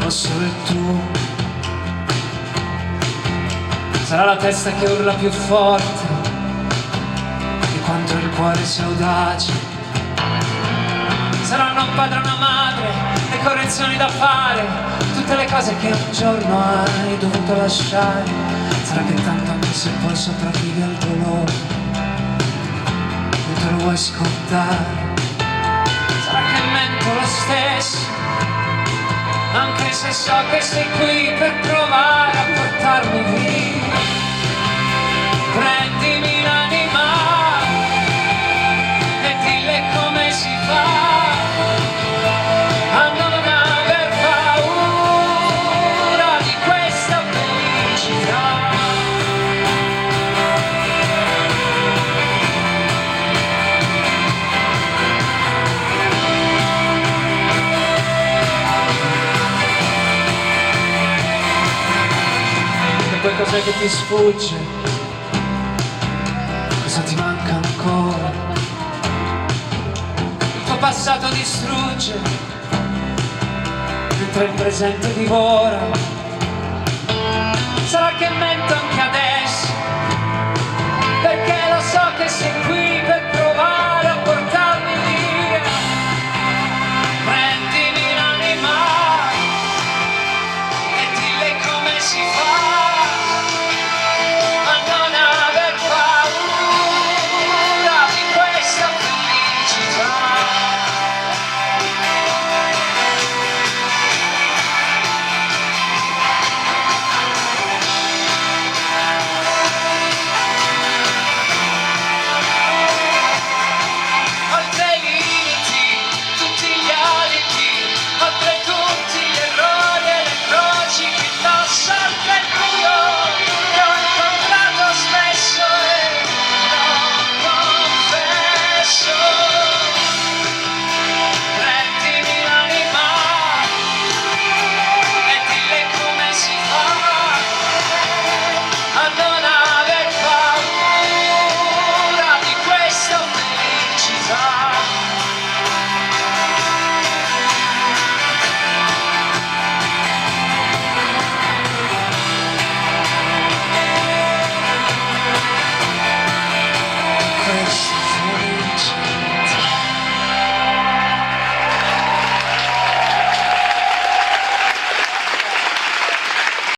o solo il tuo. Sarà la testa che urla più forte di quanto il cuore sia audace. Saranno un padre e una madre, le correzioni da fare, tutte le cose che un giorno hai dovuto lasciare. Sarà che tanto anche se poi sopravvivi al dolore non te lo vuoi scordare. Sarà che mento lo stesso, anche se so che sei qui per provare a portarmi via. Prendimi l'anima e dille come si fa a non aver paura di questa felicità. E poi cos'è che ti sfugge? Cosa ti manca ancora? Il tuo passato distrugge mentre il presente divora. Sarà che mento anche adesso, perché lo so che sei qui per